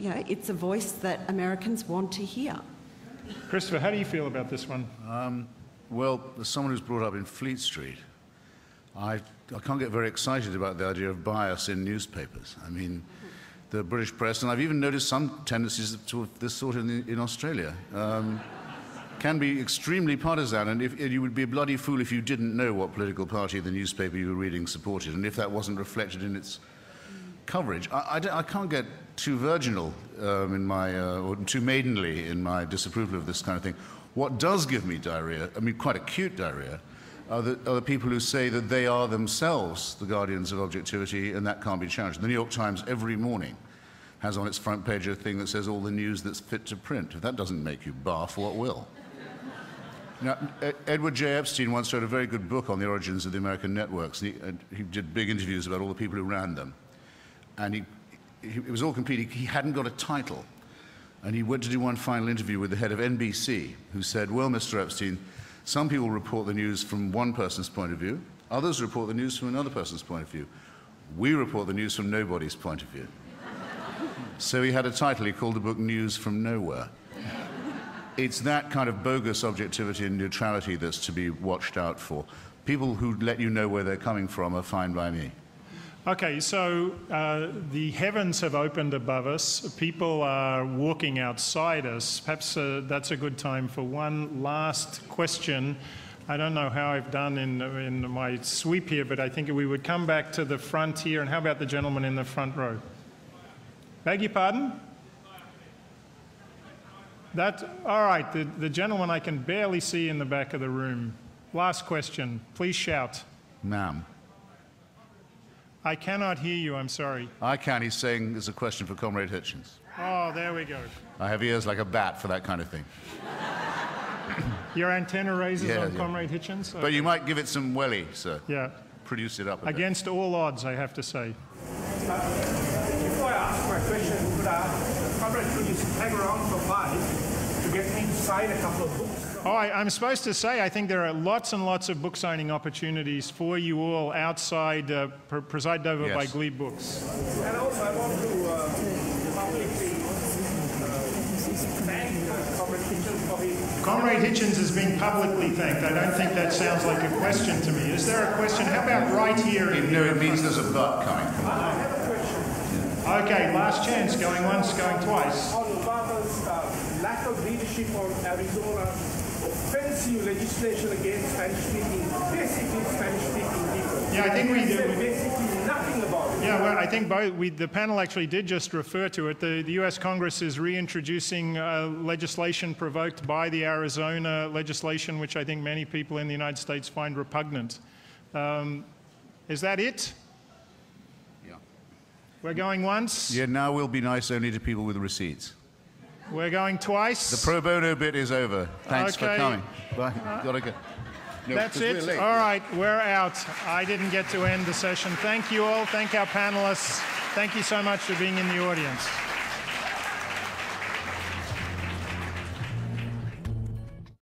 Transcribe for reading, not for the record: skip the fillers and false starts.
you know, it's a voice that Americans want to hear. Christopher, how do you feel about this one? Well, as someone who's brought up in Fleet Street, I can't get very excited about the idea of bias in newspapers. I mean, the British press, and I've even noticed some tendencies to this sort in Australia, can be extremely partisan, and you would be a bloody fool if you didn't know what political party the newspaper you were reading supported, and if that wasn't reflected in its coverage. I can't get too virginal or too maidenly in my disapproval of this kind of thing. What does give me diarrhea, I mean quite acute diarrhea, are the people who say that they are themselves the guardians of objectivity and that can't be challenged. The New York Times every morning has on its front page a thing that says all the news that's fit to print. If that doesn't make you barf, what will? Now, Edward J. Epstein once wrote a very good book on the origins of the American networks. He did big interviews about all the people who ran them. And it was all complete. He hadn't got a title. And he went to do one final interview with the head of NBC, who said, well, Mr. Epstein, some people report the news from one person's point of view. Others report the news from another person's point of view. We report the news from nobody's point of view. So he had a title. He called the book News from Nowhere. It's that kind of bogus objectivity and neutrality that's to be watched out for. People who let you know where they're coming from are fine by me. Okay, so the heavens have opened above us. People are walking outside us. Perhaps that's a good time for one last question. I don't know how I've done in my sweep here, but I think we would come back to the front here. And how about the gentleman in the front row? Beg your pardon? All right, the gentleman I can barely see in the back of the room. Last question. Please shout. Ma'am. I cannot hear you, I'm sorry. I can. He's saying there's a question for Comrade Hitchens. Oh, there we go. I have ears like a bat for that kind of thing. Your antenna raises on Comrade Hitchens? Okay. But you might give it some welly, sir. Yeah. Produce it up a bit. Against all odds, I have to say. Before I ask my question, Comrade, could you hang around for 5 to get me to sign a couple of books? Oh, I'm supposed to say, I think there are lots and lots of book signing opportunities for you all outside, presided over by Glebe Books. And also, I want to publicly thank Comrade Hitchens for his... Comrade Hitchens has been publicly thanked. I don't think that sounds like a question to me. Is there a question? How about right here? No, it means there's a but coming. I have a question. Okay, last chance. Going once, going twice. On Obama's lack of leadership on Arizona, offensive legislation against Spanish-speaking, basically Spanish-speaking people. Yeah, I think we said basically nothing about it. Yeah, well, I think the panel actually did just refer to it. The US Congress is reintroducing legislation provoked by the Arizona legislation, which I think many people in the United States find repugnant. Is that it? Yeah. We're going once? Yeah, now we'll be nice only to people with receipts. We're going twice? The pro bono bit is over. Thanks for coming. Bye. Gotta go. No, that's it? All right, we're out. I didn't get to end the session. Thank you all. Thank our panelists. Thank you so much for being in the audience.